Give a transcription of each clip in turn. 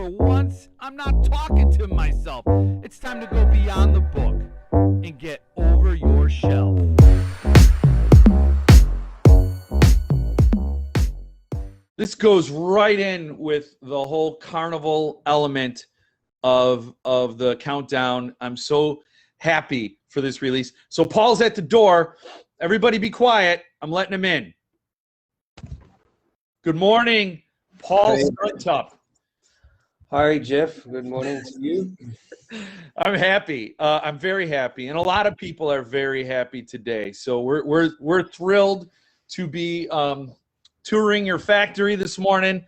for once, I'm not talking to myself. It's time to go beyond the book and get over your shelf. This goes right in with the whole carnival element of the countdown. I'm so happy for this release. So Paul's at the door. Everybody be quiet. I'm letting him in. Good morning, Paul Suntup. Hi, Jeff. Good morning to you. I'm happy. I'm very happy, and a lot of people are very happy today. So we're thrilled to be touring your factory this morning,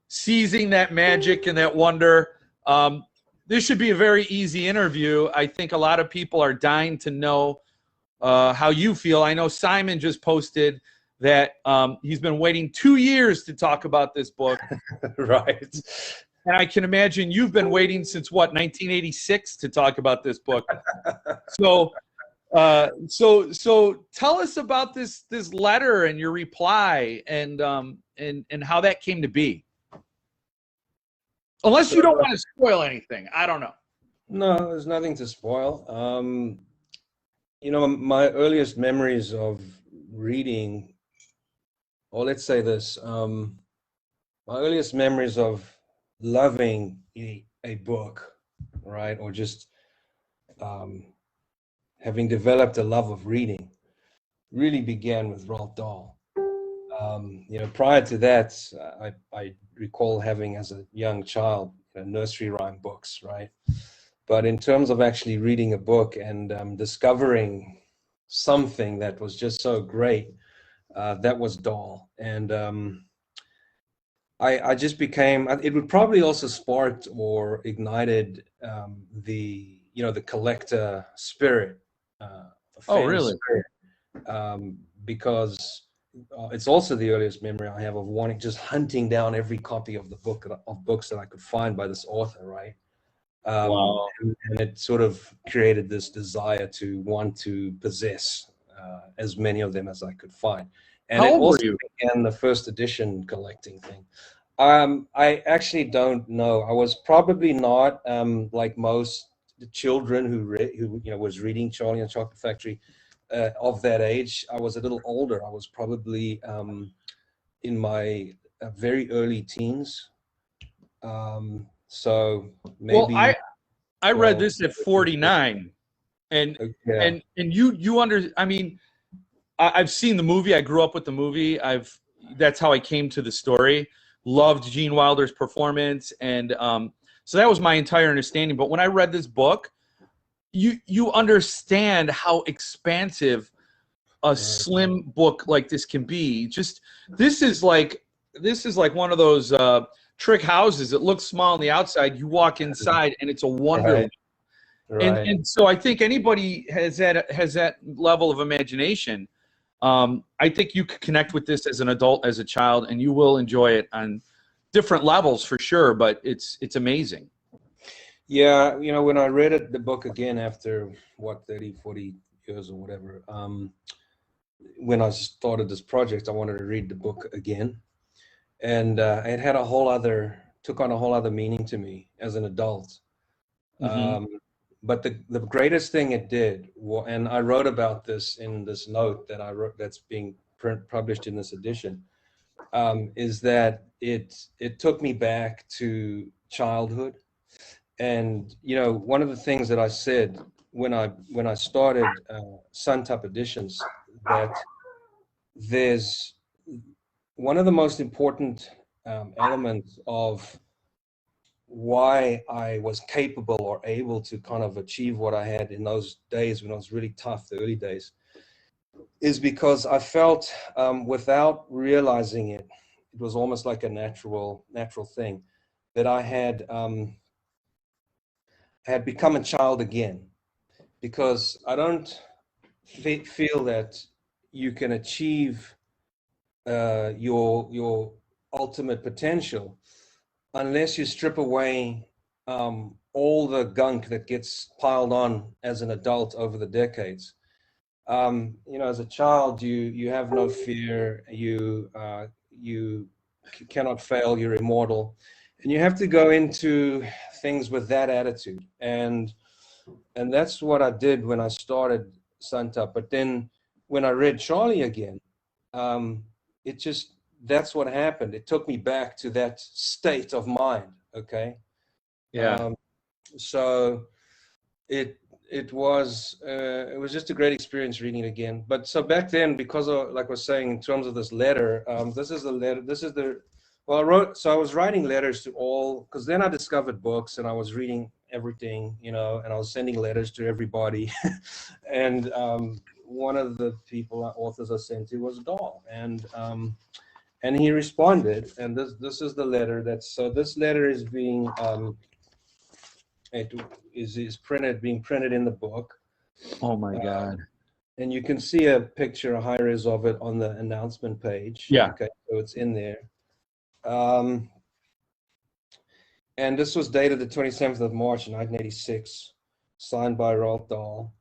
seizing that magic and that wonder. This should be a very easy interview. I think a lot of people are dying to know how you feel. I know Simon just posted that he's been waiting 2 years to talk about this book. Right. And I can imagine you've been waiting since, what, 1986 to talk about this book. So tell us about this letter and your reply and how that came to be. Unless you don't want to spoil anything. I don't know. No, there's nothing to spoil. You know, my earliest memories of reading, or let's say this, my earliest memories of loving a book, right, or just having developed a love of reading really began with Roald Dahl. You know, prior to that, I recall having as a young child nursery rhyme books, right? But in terms of actually reading a book and discovering something that was just so great, that was Dahl. And I just became, it would probably also sparked or ignited the collector spirit. Oh, really? Spirit, because it's also the earliest memory I have of wanting, just hunting down every copy of the book of books that I could find by this author, right? Wow. And it sort of created this desire to want to possess as many of them as I could find. And How it old also were you? began the first edition collecting thing. I actually don't know. I was probably not like most children who was reading Charlie and the Chocolate Factory of that age. I was a little older. I was probably in my very early teens. So maybe. Well, I read 12, this at 49, and yeah. I mean, I've seen the movie. I grew up with the movie. That's how I came to the story. Loved Gene Wilder's performance, and so that was my entire understanding. But when I read this book, you understand how expansive a slim book like this can be. Just this is like one of those trick houses. It looks small on the outside. You walk inside, and it's a wonderland. Right. And so I think anybody has that level of imagination. I think you could connect with this as an adult, as a child, and you will enjoy it on different levels for sure. But it's amazing. Yeah, you know, when I read the book again after what 30, 40 years or whatever, when I started this project, I wanted to read the book again, and it had took on a whole other meaning to me as an adult. Mm-hmm. But the greatest thing it did, and I wrote about this in this note that I wrote that's being published in this edition, is that it took me back to childhood. And you know, one of the things that I said when I started Suntup Editions, that there's one of the most important elements of why I was capable or able to kind of achieve what I had in those days when I was really tough, the early days, is because I felt without realizing it, it was almost like a natural thing, that I had become a child again, because I don't feel that you can achieve your ultimate potential unless you strip away all the gunk that gets piled on as an adult over the decades. You know, as a child, you have no fear. You cannot fail. You're immortal. And you have to go into things with that attitude. And that's what I did when I started Suntup. But then when I read Charlie again, it just, that's what happened. It took me back to that state of mind. Okay. Yeah. So it was just a great experience reading it again. But so back then, because of, like I was saying, in terms of this letter, this is the letter. This is the, well, I was writing letters to all, because then I discovered books and I was reading everything, you know, and I was sending letters to everybody. And one of the authors I sent to was Dahl, and he responded, and this is the letter. So this letter is being it is being printed in the book. Oh my God. And you can see a picture, a high res of it on the announcement page. Yeah. Okay, so it's in there. And this was dated the 27th of March, 1986, signed by Roald Dahl.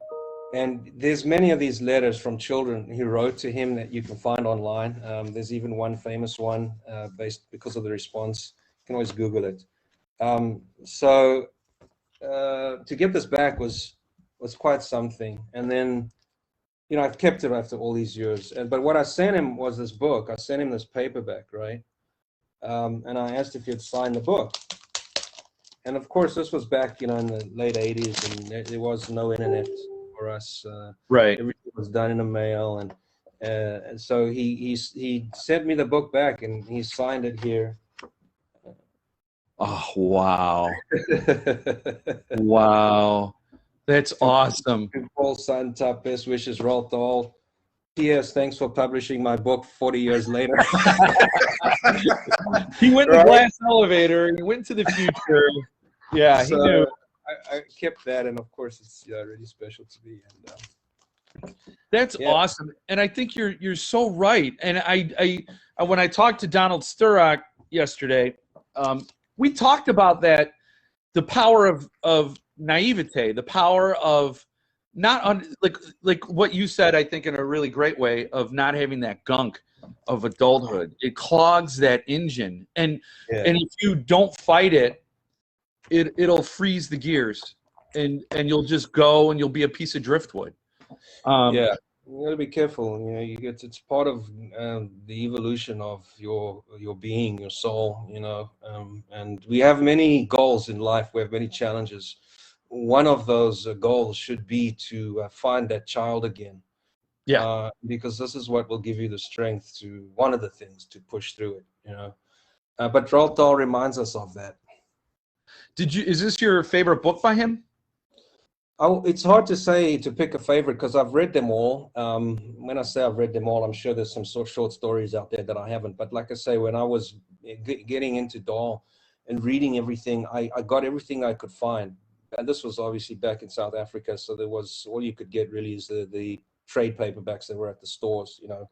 And there's many of these letters from children who wrote to him that you can find online. There's even one famous one based because of the response. You can always Google it. So to get this back was quite something. And then, you know, I've kept it after all these years. But what I sent him was this book. I sent him this paperback, right? And I asked if he'd sign the book. And of course, this was back, you know, in the late 80s, and there was no internet for us. Right. Everything was done in the mail, and so he sent me the book back, and he signed it here. Oh, wow. Wow. That's awesome. Paul Suntup, best wishes, Roald Dahl. P.S. Thanks for publishing my book 40 years later. He went the glass elevator. He went to the future. Yeah, so he knew. I kept that, and of course, it's really special to me. And that's awesome. And I think you're so right. And I when I talked to Donald Sturrock yesterday, we talked about that, the power of naivete, the power of not like what you said, I think in a really great way, of not having that gunk of adulthood. It clogs that engine, and if you don't fight it, it'll freeze the gears, and you'll just go and you'll be a piece of driftwood. You gotta be careful. You know, it's part of the evolution of your being, your soul. You know, and we have many goals in life. We have many challenges. One of those goals should be to find that child again. Yeah. Because this is what will give you the strength to, one of the things, to push through it. You know, but Roald Dahl reminds us of that. Is this your favorite book by him? Oh, it's hard to say, to pick a favorite, because I've read them all. When I say I've read them all, I'm sure there's some short stories out there that I haven't. But like I say, when I was getting into Dahl and reading everything, I got everything I could find. And this was obviously back in South Africa, so there was, all you could get really is the trade paperbacks that were at the stores, you know.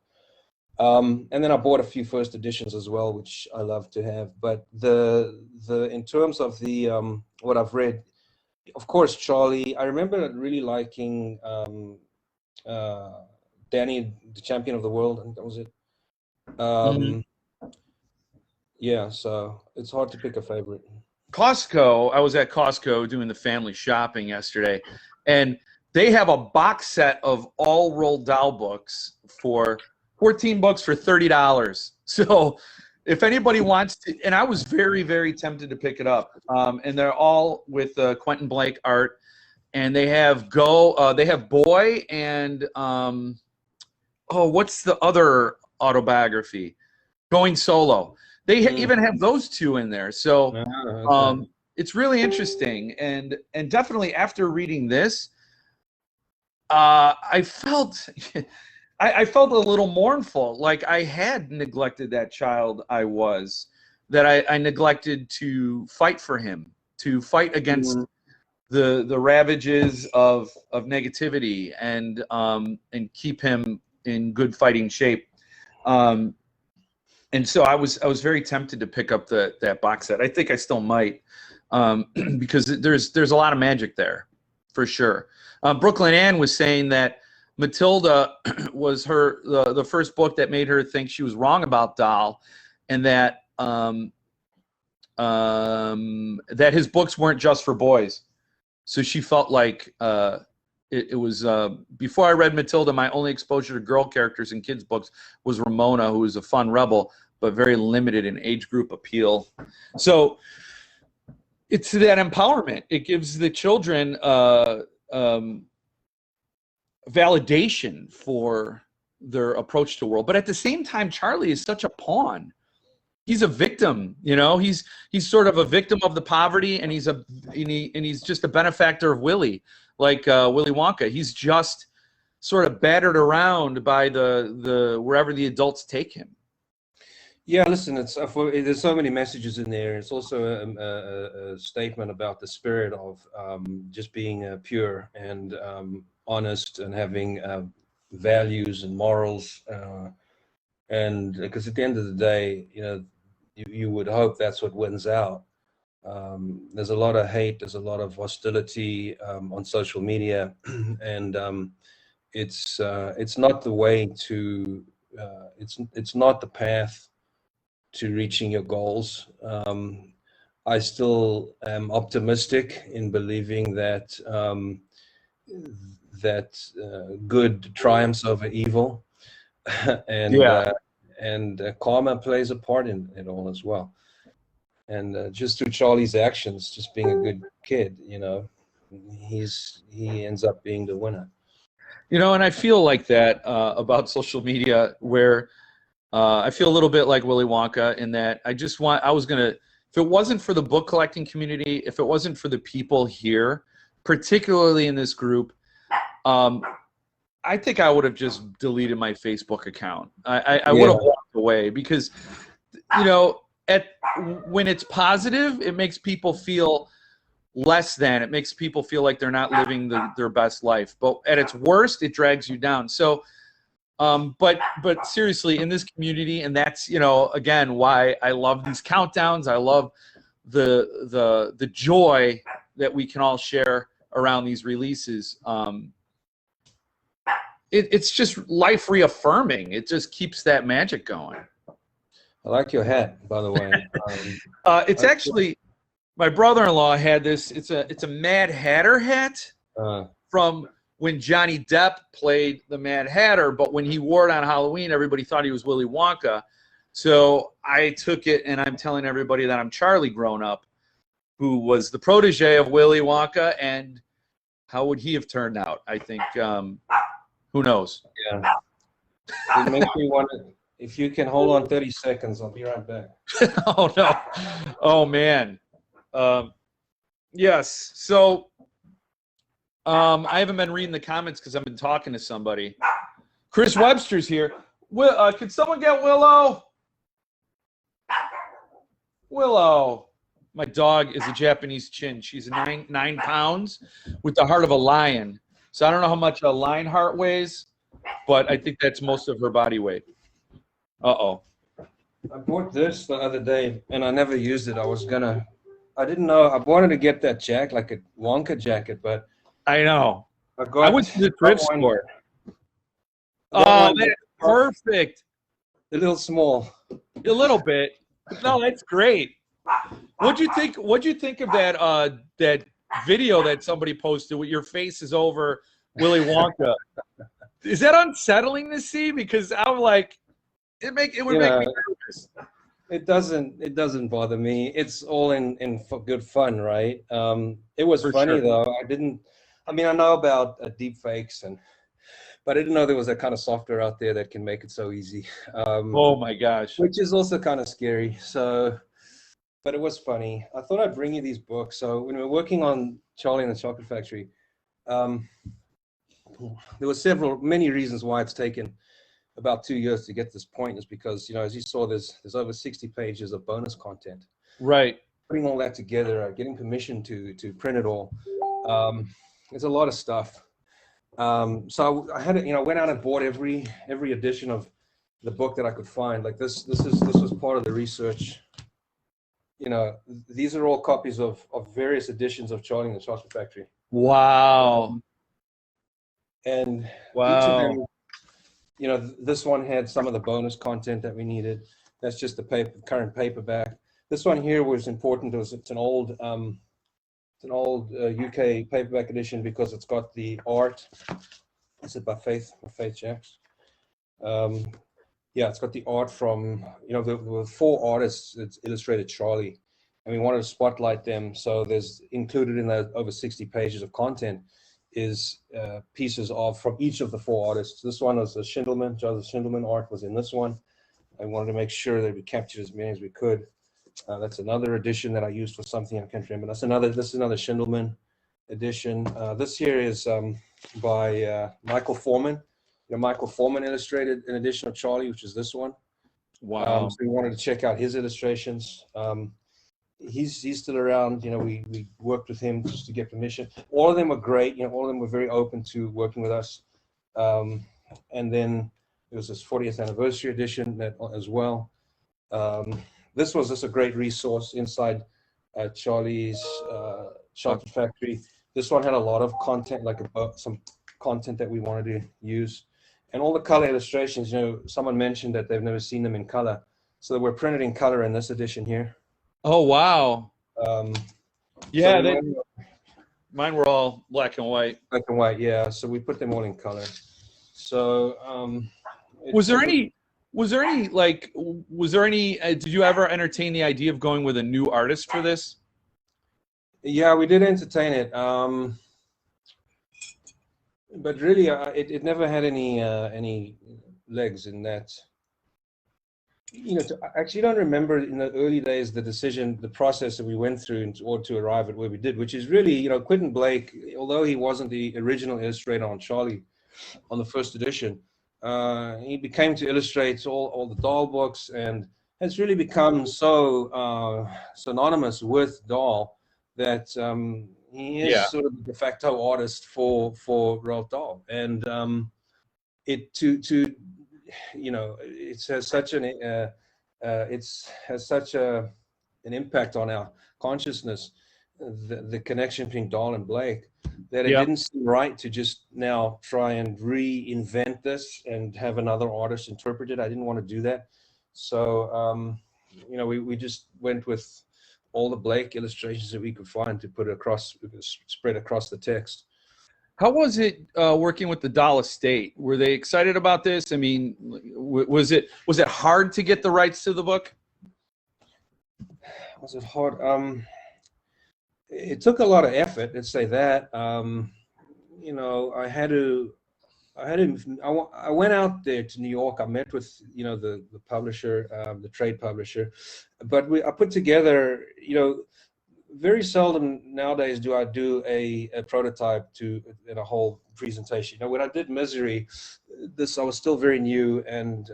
And then I bought a few first editions as well, which I love to have. But in terms of the what I've read, of course, Charlie. I remember really liking Danny, the Champion of the World, and that was it. Yeah, so it's hard to pick a favorite. Costco, I was at Costco doing the family shopping yesterday, and they have a box set of all Roald Dahl books for 14 books for $30. So if anybody wants to, and I was very, very tempted to pick it up. And they're all with Quentin Blake art, and they have Boy and what's the other autobiography? Going Solo. They even have those two in there. So it's really interesting, and definitely after reading this, I felt I felt a little mournful, like I had neglected that child I was, that I neglected to fight for him, to fight against the ravages of negativity, and keep him in good fighting shape. And so I was very tempted to pick up that box set. I think I still might, because there's a lot of magic there, for sure. Brooklyn Ann was saying that Matilda was the first book that made her think she was wrong about Dahl, and that that his books weren't just for boys. So she felt like it was before I read Matilda, my only exposure to girl characters in kids' books was Ramona, who was a fun rebel, but very limited in age group appeal. So it's that empowerment. It gives the children validation for their approach to the world. But at the same time, Charlie is such a pawn. He's a victim, you know. He's sort of a victim of the poverty, and he's just a benefactor of Willy, like Willy Wonka. He's just sort of battered around by the wherever the adults take him. Yeah, listen, there's so many messages in there. It's also a statement about the spirit of just being pure and honest and having values and morals. And because at the end of the day, you know, you would hope that's what wins out. There's a lot of hate, there's a lot of hostility on social media, and it's not the way to. It's not the path to reaching your goals. I still am optimistic in believing that good triumphs over evil, and karma plays a part in it all as well. And just through Charlie's actions, just being a good kid, you know, he ends up being the winner. You know, and I feel like that about social media, where I feel a little bit like Willy Wonka in that if it wasn't for the book collecting community, if it wasn't for the people here, particularly in this group, I think I would have just deleted my Facebook account. I would have walked away because, you know, when it's positive, it makes people feel less than. It makes people feel like they're not living their best life. But at its worst, it drags you down. So, but seriously, in this community, and that's, you know, again, why I love these countdowns. I love the joy that we can all share around these releases. It's just life reaffirming. It just keeps that magic going. I like your hat, by the way. It's actually, my brother-in-law had this. It's a Mad Hatter hat from when Johnny Depp played the Mad Hatter, but when he wore it on Halloween, everybody thought he was Willy Wonka. So I took it, and I'm telling everybody that I'm Charlie grown up, who was the protege of Willy Wonka, and how would he have turned out? I think, who knows? Yeah. It makes me wonder, if you can hold on 30 seconds, I'll be right back. Oh, no. Oh, man. Yes. So I haven't been reading the comments because I've been talking to somebody. Chris Webster's here. Could someone get Willow? Willow. My dog is a Japanese chin. She's 9 pounds with the heart of a lion. So I don't know how much a lion heart weighs, but I think that's most of her body weight. Uh-oh. I bought this the other day, and I never used it. I didn't know. I wanted to get that jacket, like a Wonka jacket, but I know. I went to the thrift store. Oh, that's perfect. A little small. A little bit. No, that's great. What'd you think of that that video that somebody posted with your face is over Willy Wonka? Is that unsettling to see? Because I'm like, it would make me nervous. It doesn't bother me. It's all in good fun, right? It was funny though. I know about deep fakes, but I didn't know there was that kind of software out there that can make it so easy. Oh my gosh. Which is also kind of scary. So, but it was funny. I thought I'd bring you these books. So when we were working on Charlie and the Chocolate Factory, there were many reasons why it's taken about 2 years to get to this point. Is because, you know, as you saw, there's over 60 pages of bonus content. Right. Putting all that together, getting permission to print it all. There's a lot of stuff. So I had, went out and bought every edition of the book that I could find. Like this was part of the research. You know, these are all copies of various editions of Charlie and the Chocolate Factory. Wow. And wow. Each of them, this one had some of the bonus content that we needed. That's just the current paperback. This one here was important. It's an old UK paperback edition because it's got the art. Is it by Faith Jacks? Yeah, it's got the art from, the four artists that illustrated Charlie, and we wanted to spotlight them. So there's included in that over 60 pages of content is pieces from each of the four artists. This one was the Schindelman, Joseph Schindelman art was in this one. I wanted to make sure that we captured as many as we could. That's another edition that I used for something I can't remember. This is another Schindelman edition. This here is by Michael Foreman. Michael Foreman illustrated an edition of Charlie, which is this one. Wow. So we wanted to check out his illustrations. He's still around. We worked with him just to get permission. All of them were great. All of them were very open to working with us. And then there was this 40th anniversary edition as well. This was just a great resource inside Charlie's chocolate factory. This one had a lot of content, like some content that we wanted to use. And all the color illustrations, someone mentioned that they've never seen them in color. So they were printed in color in this edition here. Oh, wow. Yeah, so mine were all black and white. Black and white, yeah. So we put them all in color. So was there any, did you ever entertain the idea of going with a new artist for this? Yeah, we did entertain it. But really, it never had any legs in that. Actually, don't remember in the early days the process that we went through in order to arrive at where we did, which is really, Quentin Blake, although he wasn't the original illustrator on Charlie on the first edition, he became to illustrate all the Dahl books and has really become so synonymous with Dahl that he is sort of the de facto artist for Roald Dahl, and it has such an impact on our consciousness, the connection between Dahl and Blake, that it didn't seem right to just now try and reinvent this and have another artist interpret it. I didn't want to do that, so we just went with all the Blake illustrations that we could find to put spread across the text. How was it working with the Dahl estate? Were they excited about this? I mean, was it hard to get the rights to the book? Was it hard? It took a lot of effort. Let's say that. I went out there to New York. I met with the publisher, the trade publisher, but I put together. Very seldom nowadays do I do a prototype in a whole presentation. When I did Misery, I was still very new, and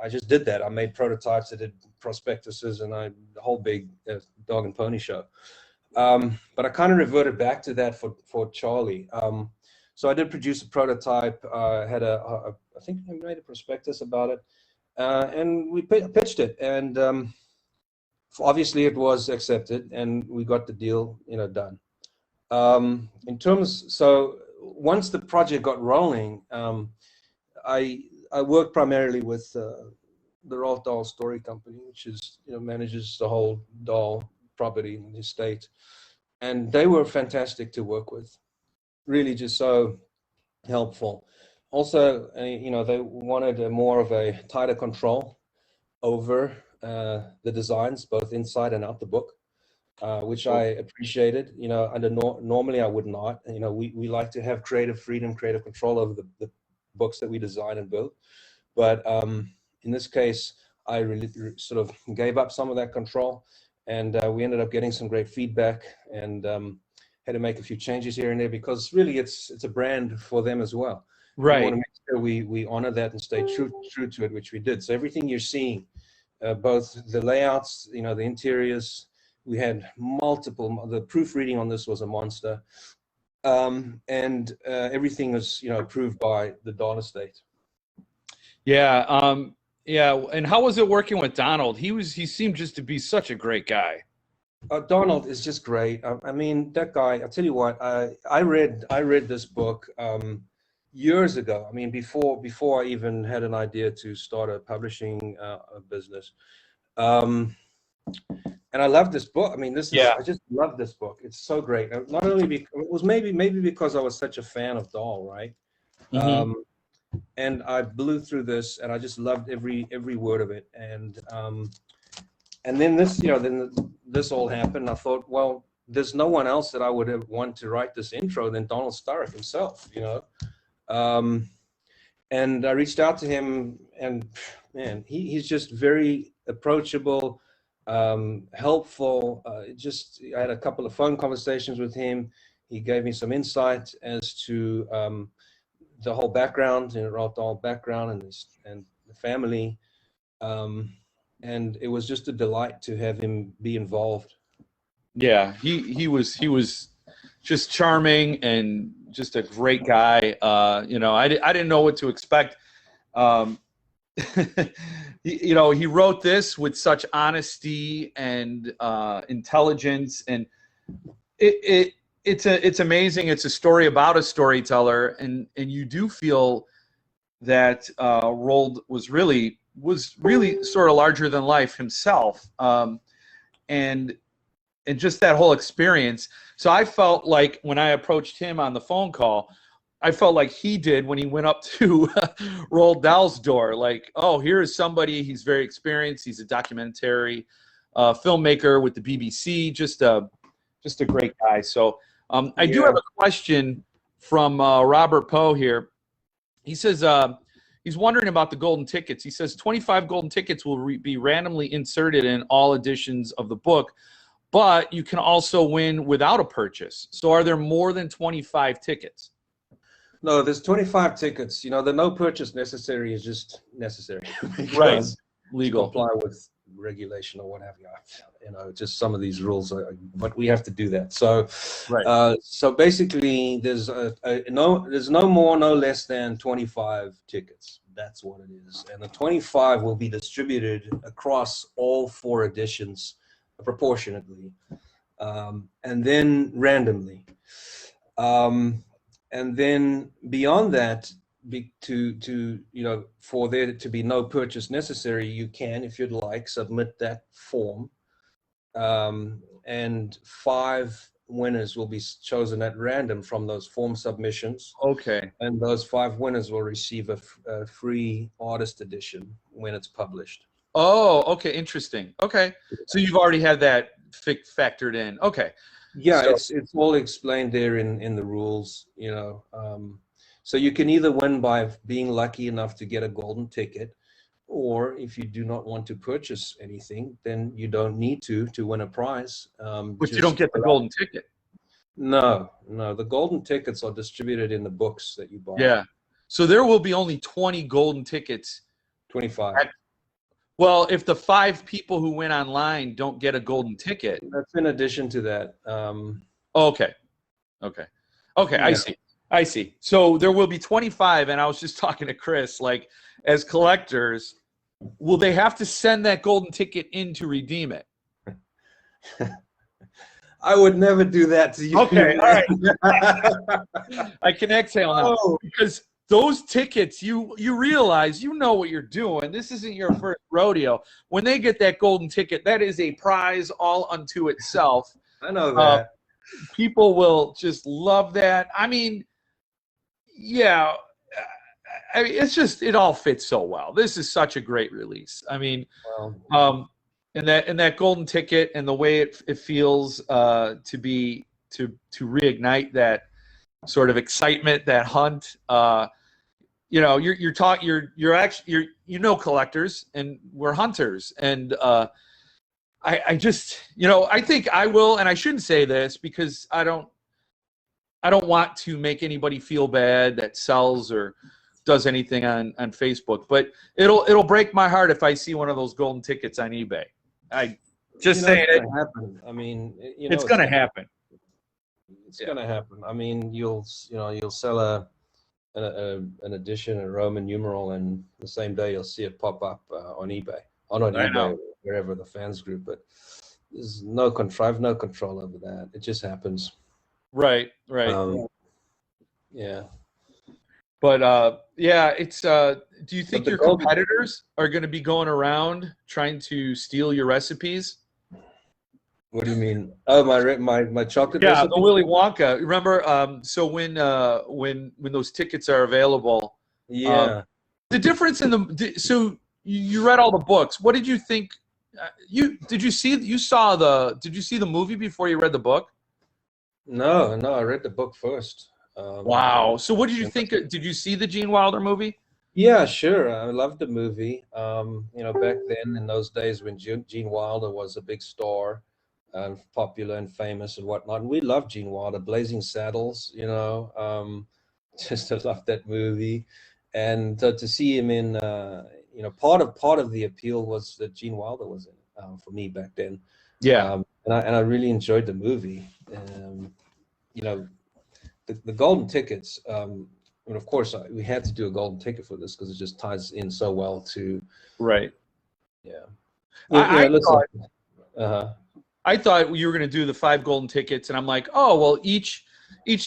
I just did that. I made prototypes, I did prospectuses, and the whole big dog and pony show. But I kind of reverted back to that for Charlie. So I did produce a prototype. Had I think I made a prospectus about it, and we pitched it, and obviously it was accepted, and we got the deal, done. So once the project got rolling, I worked primarily with the Roald Dahl Story Company, which is manages the whole Dahl property in the estate, and they were fantastic to work with. Really, just so helpful. Also, they wanted more of a tighter control over the designs, both inside and out the book, which I appreciated. Normally I would not. We like to have creative freedom, creative control over the books that we design and build. But in this case, I really sort of gave up some of that control, and we ended up getting some great feedback, and had to make a few changes here and there, because really it's a brand for them as well. Right. We want to make sure we honor that and stay true to it, which we did. So everything you're seeing, both the layouts, the interiors, we had multiple. The proofreading on this was a monster, and everything was approved by the Dahl estate. Yeah, yeah. And how was it working with Donald? He seemed just to be such a great guy. Donald is just great. I mean, that guy. I'll tell you what. I read this book years ago. I mean, before I even had an idea to start a publishing business. and I love this book. I mean, Yeah. I just love this book. It's so great. Not only because it was maybe because I was such a fan of Dahl, right? Mm-hmm. And I blew through this, and I just loved every word of it. And then this all happened. I thought, well, there's no one else that I would have want to write this intro than Donald Sturrock himself, and I reached out to him, and man, he's just very approachable, helpful. I had a couple of phone conversations with him. He gave me some insight as to the whole background, Roald Dahl background, and the family, and it was just a delight to have him be involved. Yeah, he was just charming and just a great guy. I didn't know what to expect. He wrote this with such honesty and intelligence, and it's amazing. It's a story about a storyteller, and you do feel that Roald was really sort of larger than life himself, and just that whole experience. So I felt like when I approached him on the phone call, I felt like he did when he went up to Roald Dahl's door. Like, oh, here is somebody. He's very experienced. He's a documentary filmmaker with the BBC. Just a great guy. So I do have a question from Robert Poe here. He says he's wondering about the golden tickets. He says 25 golden tickets will be randomly inserted in all editions of the book, but you can also win without a purchase. So are there more than 25 tickets? No, there's 25 tickets. The no purchase necessary is just necessary. Right. Legal. Comply with regulation or what have you. Just some of these rules, but we have to do that. So, right. So basically, there's no more, no less than 25 tickets. That's what it is, and the 25 will be distributed across all 4 editions proportionately, and then randomly, and then beyond that, for there to be no purchase necessary, you can, if you'd like, submit that form, and 5 winners will be chosen at random from those form submissions. Okay. And those 5 winners will receive a free artist edition when it's published. Oh, okay, interesting. Okay, so you've already had that factored in. Okay. Yeah, so it's all explained there in the rules. So you can either win by being lucky enough to get a golden ticket, or if you do not want to purchase anything, then you don't need to win a prize. But you don't get the golden ticket. No, the golden tickets are distributed in the books that you buy. Yeah. So there will be only 20 golden tickets. 25. Well, if the 5 people who went online don't get a golden ticket. That's in addition to that. Okay. Yeah. I see. So there will be 25, and I was just talking to Chris, like, as collectors, will they have to send that golden ticket in to redeem it? I would never do that to you. Okay, all right. I can exhale now. Because those tickets, you realize, you know what you're doing. This isn't your first rodeo. When they get that golden ticket, that is a prize all unto itself. I know that. People will just love that. I mean, yeah. It's just, it all fits so well. This is such a great release. I mean, and that golden ticket and the way it feels to reignite that sort of excitement, that hunt. You're collectors, and we're hunters, and I just, I think I will, and I shouldn't say this because I don't want to make anybody feel bad that sells or does anything on Facebook, but it'll break my heart if I see one of those golden tickets on eBay. I just saying it. Happen. I mean, it's going to happen. It's going to happen. I mean, you'll sell an edition, a Roman numeral, and the same day you'll see it pop up on eBay, eBay, wherever the fans group. But there's no control over that. It just happens. Right. Yeah. But it's. Do you think your competitors are going to be going around trying to steal your recipes? What do you mean? Oh, my chocolate Yeah, recipe? the Willy Wonka. Remember, so when those tickets are available, um, Yeah. the difference in the so you read all the books. What did you think? Did you see the movie before you read the book? No, no, I read the book first. Wow. So what did you And think? Did you see the Gene Wilder movie? yeah, sure. I loved the movie. Back then in those days when Gene Wilder was a big star and popular and famous and whatnot, and we loved Gene Wilder, Blazing Saddles, just I loved that movie. And to see him in, part of the appeal was that Gene Wilder was in it for me back then. Yeah. And I really enjoyed the movie. Um, you know, the golden tickets. And of course, we had to do a golden ticket for this because it just ties in so well to, Right. yeah. I Listen. thought Uh-huh. I thought you were going to do the 5 golden tickets, and I'm like, oh well, each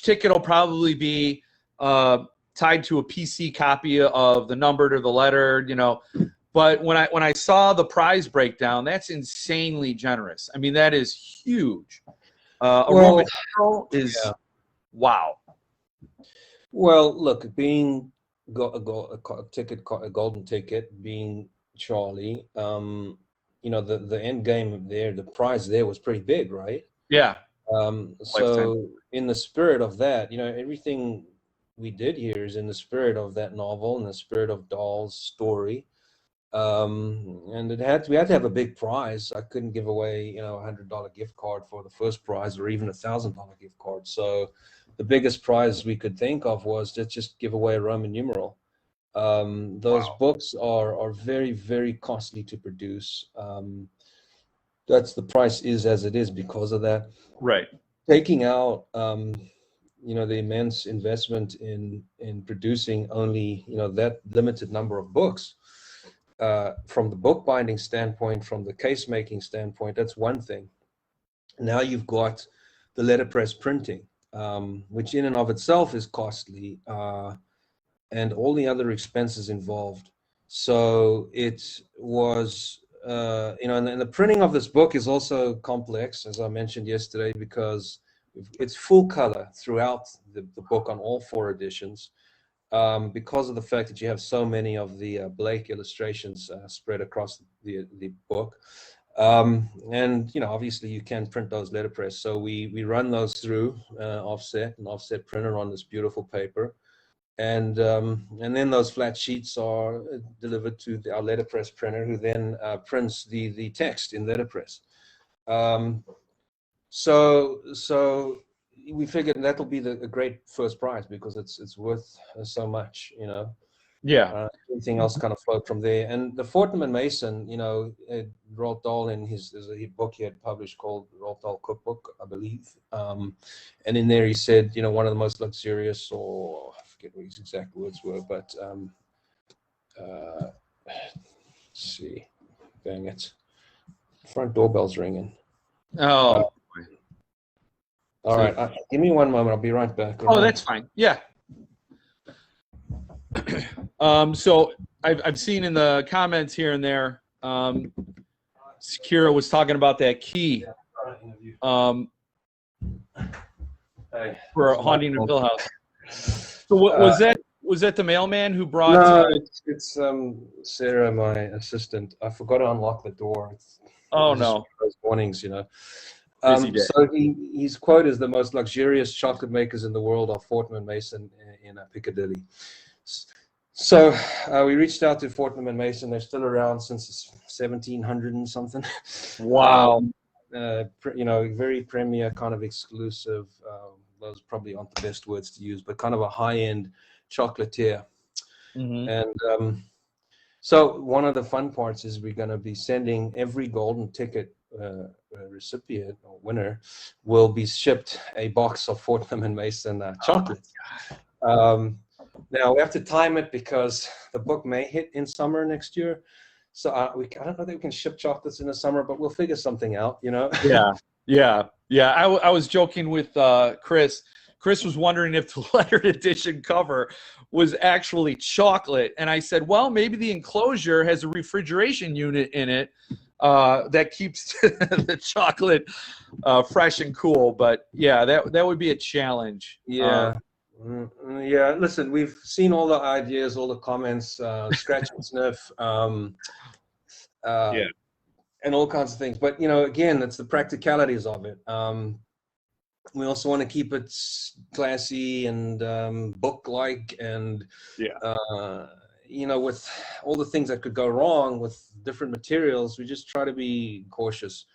ticket will probably be tied to a PC copy of the numbered or the lettered, But when I saw the prize breakdown, that's insanely generous. I mean, that is huge. A Well, Roman numeral is yeah. wow. Well, look, being a golden ticket, being Charlie, the end game there, the prize there was pretty big, right? Yeah, lifetime. So in the spirit of that, everything we did here is in the spirit of that novel, in the spirit of Dahl's story. And we had to have a big prize. I couldn't give away, $100 gift card for the first prize or even $1,000 gift card. So the biggest prize we could think of was to just give away a Roman numeral. Those books are very, very costly to produce. That's the price is as it is because of that. Right. Taking out, the immense investment in producing only, that limited number of books. From the bookbinding standpoint, from the case making standpoint, that's one thing. Now you've got the letterpress printing, which in and of itself is costly, and all the other expenses involved. So it was, and the printing of this book is also complex, as I mentioned yesterday, because it's full color throughout the book on all 4 editions. Because of the fact that you have so many of the Blake illustrations spread across the book. And obviously you can print those letterpress. So we run those through an offset printer on this beautiful paper. And then those flat sheets are delivered to our letterpress printer, who then prints the text in letterpress. So we figured that'll be a great first prize because it's worth so much, Yeah. Anything else kind of flowed from there. And the Fortnum Mason, Roald Dahl in there's a book he had published called Roald Dahl Cookbook, I believe. And in there he said, one of the most luxurious, or I forget what his exact words were, but let's see, dang it, front doorbell's ringing. Oh. All right, give me one moment. I'll be right back. Oh, that's fine. Yeah. So I've seen in the comments here and there, Kira was talking about that key for Haunting in Hill House. So was that the mailman who brought? No, it's Sarah, my assistant. I forgot to unlock the door. No! Those warnings, So his quote is, "The most luxurious chocolate makers in the world are Fortnum Mason in Piccadilly." So we reached out to Fortnum and Mason. They're still around since 1700 and something. Wow. Very premier, kind of exclusive. Those probably aren't the best words to use, but kind of a high-end chocolatier. Mm-hmm. And so one of the fun parts is we're going to be sending every golden ticket recipient or winner will be shipped a box of Fortnum and Mason chocolate. Now we have to time it because the book may hit in summer next year. So I don't know that we can ship chocolates in the summer, but we'll figure something out, Yeah. I was joking with Chris. Chris was wondering if the lettered edition cover was actually chocolate, and I said, well, maybe the enclosure has a refrigeration unit in it that keeps the chocolate fresh and cool. But yeah, that would be a challenge. Yeah. Yeah, listen, we've seen all the ideas, all the comments, scratch and sniff, Yeah. and all kinds of things. But, you know, again, it's the practicalities of it. We also want to keep it classy and book-like, and Yeah. you know, with all the things that could go wrong with different materials, we just try to be cautious.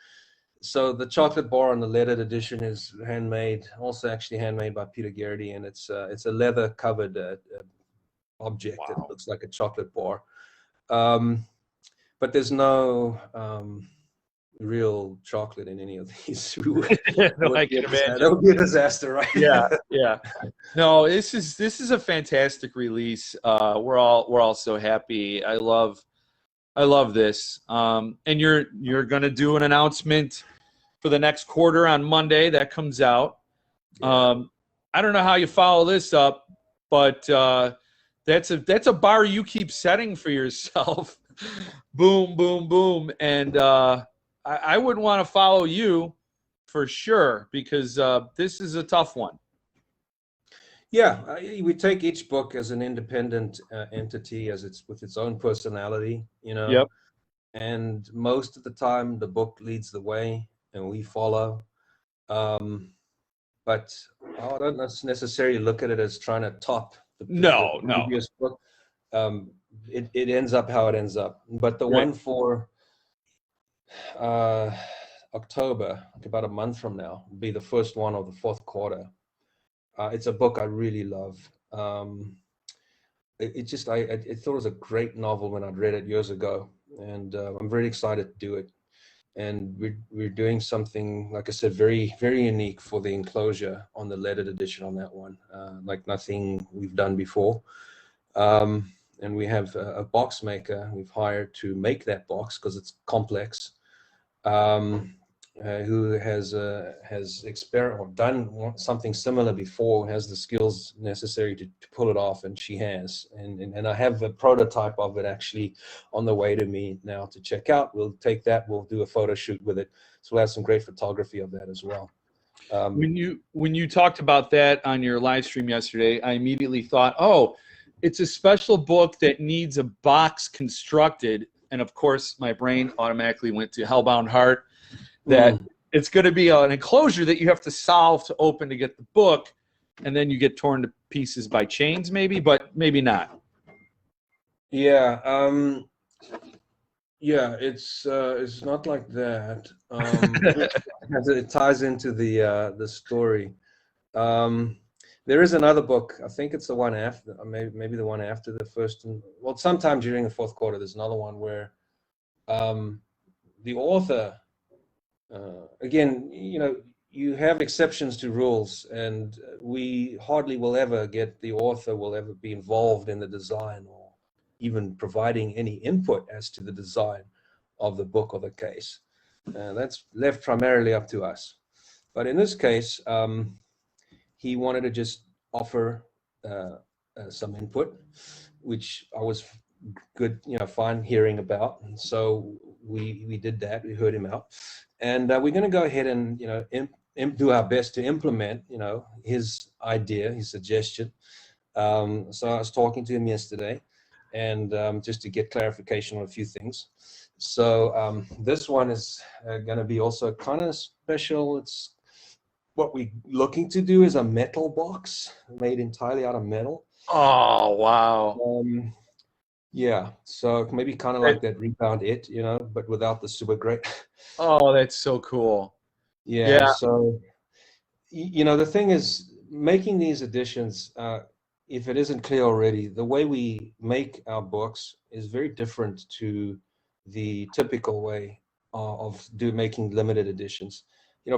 So the chocolate bar on the lettered edition is handmade, also actually handmade by Peter Garrity, and it's a leather covered object that Wow. looks like a chocolate bar. But there's no real chocolate in any of these. No, I can imagine. That would be a disaster, right? Yeah, yeah. No, this is a fantastic release. We're all so happy. I love this. And you're gonna do an announcement for the next quarter on Monday that comes out. Yeah. I don't know how you follow this up, but that's a bar you keep setting for yourself. Boom, boom, boom. And I would want to follow you for sure, because this is a tough one. Yeah, we take each book as an independent entity, as it's with its own personality, you know. Yep. And most of the time, the book leads the way, and we follow. But I don't necessarily look at it as trying to top the No. previous book. It ends up how it ends up. But the Right. one for October, about a month from now, will be the first one of the fourth quarter. It's a book I really love. I thought it was a great novel when I'd read it years ago, and I'm very excited to do it. And we're doing something, like I said, very, very unique for the enclosure on the lettered edition on that one, like nothing we've done before. And we have a box maker we've hired to make that box because it's complex, who has done something similar before, has the skills necessary to pull it off, and she has. And I have a prototype of it actually on the way to me now to check out. We'll take that, we'll do a photo shoot with it. So we'll have some great photography of that as well. When you talked about that on your live stream yesterday, I immediately thought, oh, it's a special book that needs a box constructed. And of course, my brain automatically went to Hellbound Heart, that it's going to be an enclosure that you have to solve to open to get the book, and then you get torn to pieces by chains, maybe, but maybe not. Yeah, yeah, it's not like that. It ties into the story. There is another book. I think it's the one after, or maybe the one after the first. Well, sometime during the fourth quarter, there's another one where the author, again, you know, you have exceptions to rules, and we hardly will ever get the author will ever be involved in the design or even providing any input as to the design of the book or the case. That's left primarily up to us. But in this case, he wanted to just offer some input, which I was fine hearing about. And so we did that. We heard him out, and we're going to go ahead and do our best to implement his idea, his suggestion. So I was talking to him yesterday, and just to get clarification on a few things. So this one is going to be also kind of special. It's what we're looking to do is a metal box made entirely out of metal. Oh, wow. Yeah, so maybe kind of like that Rebound It, but without the super great. Oh, that's so cool. Yeah, so, the thing is, making these editions, if it isn't clear already, the way we make our books is very different to the typical way of making limited editions.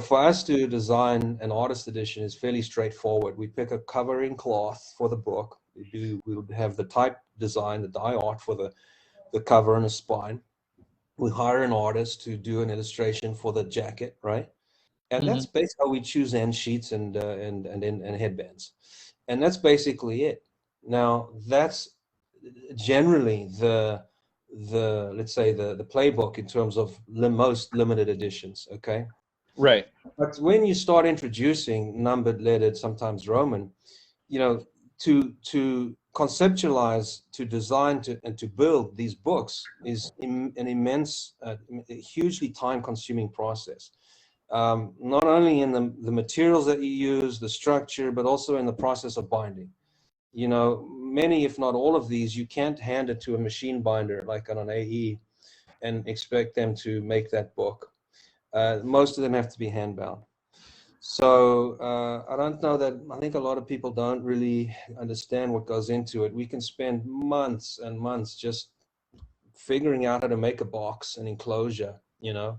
For us to design an artist edition is fairly straightforward. We pick a covering cloth for the book. We'll have the type design, the die art for the cover and the spine. We hire an artist to do an illustration for the jacket, right? And that's basically how we choose end sheets and headbands. And that's basically it. Now, that's generally let's say the playbook in terms of the most limited editions. Okay. Right. But when you start introducing numbered, lettered, sometimes Roman, you know, to conceptualize, to design, and to build these books is an immense, hugely time-consuming process. Not only in the materials that you use, the structure, but also in the process of binding. You know, many, if not all of these, you can't hand it to a machine binder like on an AE and expect them to make that book. Most of them have to be handbound. So I don't know that, I think a lot of people don't really understand what goes into it. We can spend months and months just figuring out how to make a box, an enclosure, you know.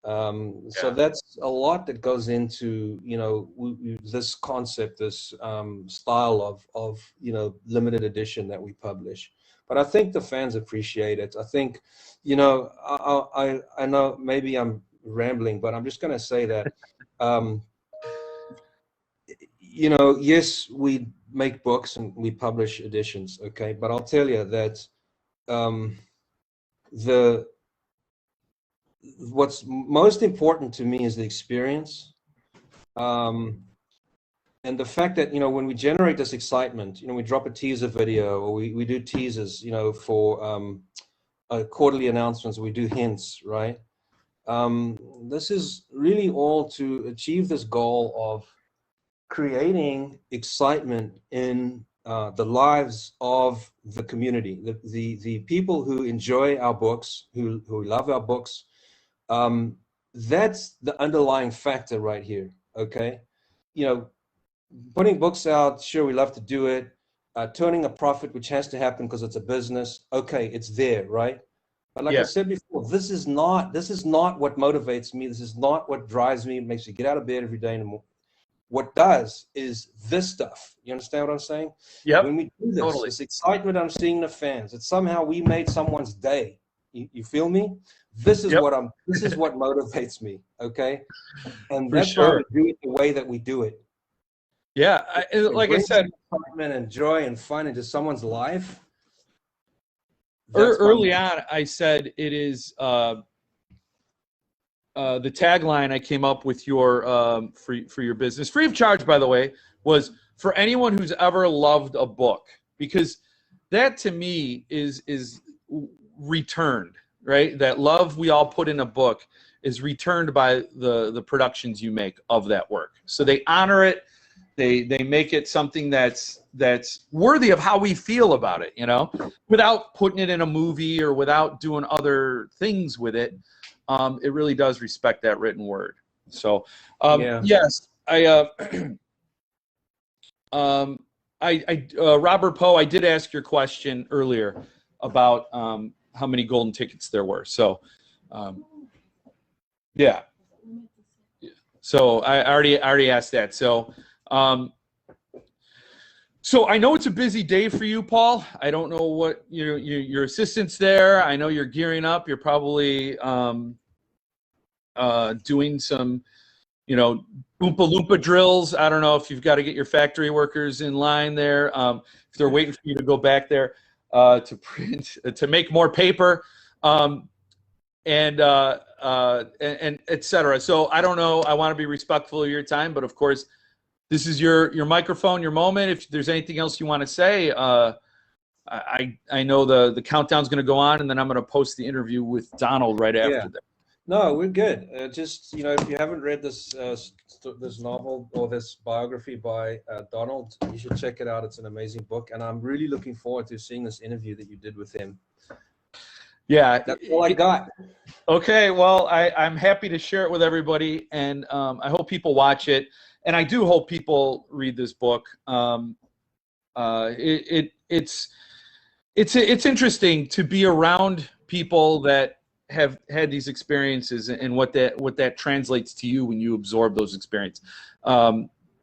So that's a lot that goes into, you know, this concept, this style of, you know, limited edition that we publish. But I think the fans appreciate it. I think, you know, I know maybe I'm rambling, but I'm just going to say that, you know, yes, we make books and we publish editions, okay? But I'll tell you that what's most important to me is the experience, and the fact that, you know, when we generate this excitement, you know, we drop a teaser video, or we do teasers, you know, for quarterly announcements, we do hints, right? This is really all to achieve this goal of creating excitement in the lives of the community, the people who enjoy our books, who love our books. That's the underlying factor right here, okay? You know, putting books out, sure, we love to do it. Turning a profit, which has to happen because it's a business, okay, it's there, right? But like I said before, this is not what motivates me. This is not what drives me, makes me get out of bed every day in the morning. What does is this stuff. You understand what I'm saying? Yep. When we do this, Totally. this excitement I'm seeing in the fans, that somehow we made someone's day. You feel me? This is what this is what motivates me. Okay. And that's why we do it the way that we do it. Yeah. Like I said, excitement and joy and fun into someone's life. Early on, I said it is the tagline I came up with your for your business, free of charge, by the way, was for anyone who's ever loved a book, because that to me is returned, right? That love we all put in a book is returned by the productions you make of that work. So they honor it. They make it something that's worthy of how we feel about it, you know, without putting it in a movie or without doing other things with it. It really does respect that written word. So, yes, Robert Poe, I did ask your question earlier about how many golden tickets there were. So, yeah. So I already asked that. So, so I know it's a busy day for you, Paul. I don't know what your assistant's there. I know you're gearing up. You're probably doing some, you know, Oompa Loompa drills. I don't know if you've got to get your factory workers in line there. If they're waiting for you to go back there to print, to make more paper, and et cetera. So I don't know. I want to be respectful of your time, but of course, this is your microphone, your moment. If there's anything else you want to say, I know the countdown's going to go on, and then I'm going to post the interview with Donald right after that. No, we're good. Just, you know, if you haven't read this this novel or this biography by Donald, you should check it out. It's an amazing book, and I'm really looking forward to seeing this interview that you did with him. Yeah, that's all I got. Okay, well, I'm happy to share it with everybody, and I hope people watch it, and I do hope people read this book. It's interesting to be around people that have had these experiences and what that translates to you when you absorb those experiences.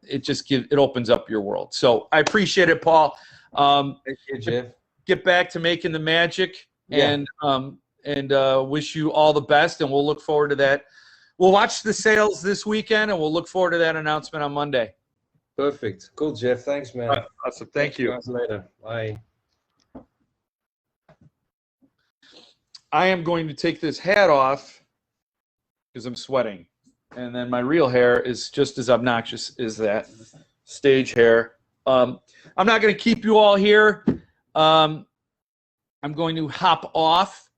It opens up your world. So I appreciate it, Paul. Thank you, Jeff. Get back to making the magic, and wish you all the best. And we'll look forward to that. We'll watch the sales this weekend, and we'll look forward to that announcement on Monday. Perfect. Cool, Jeff. Thanks, man. Awesome. Thank you. Later. Bye. I am going to take this hat off because I'm sweating. And then my real hair is just as obnoxious as that stage hair. I'm not going to keep you all here. I'm going to hop off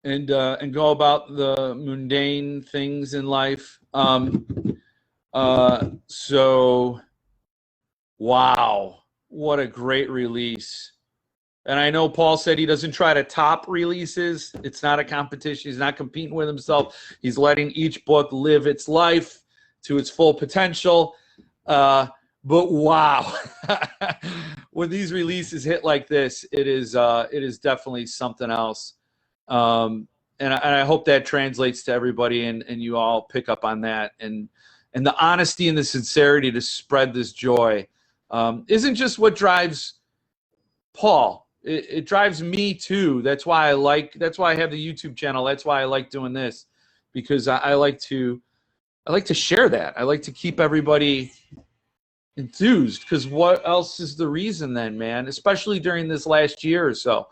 and go about the mundane things in life. So, wow, what a great release. And I know Paul said he doesn't try to top releases. It's not a competition. He's not competing with himself. He's letting each book live its life to its full potential. But wow, when these releases hit like this, it is definitely something else. And I hope that translates to everybody, and you all pick up on that. And the honesty and the sincerity to spread this joy isn't just what drives Paul. It drives me too. That's why I have the YouTube channel. That's why I like doing this, because I like to share that. I like to keep everybody enthused, because what else is the reason then, man? Especially during this last year or so.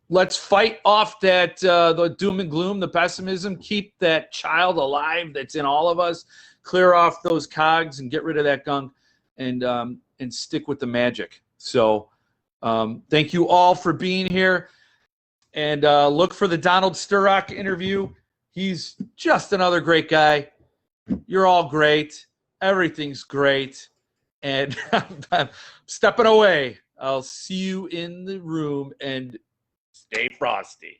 Let's fight off that the doom and gloom, the pessimism. Keep that child alive that's in all of us. Clear off those cogs and get rid of that gunk, and stick with the magic. So thank you all for being here, and look for the Donald Sturrock interview. He's just another great guy. You're all great. Everything's great. And I'm stepping away. I'll see you in the room, and stay frosty.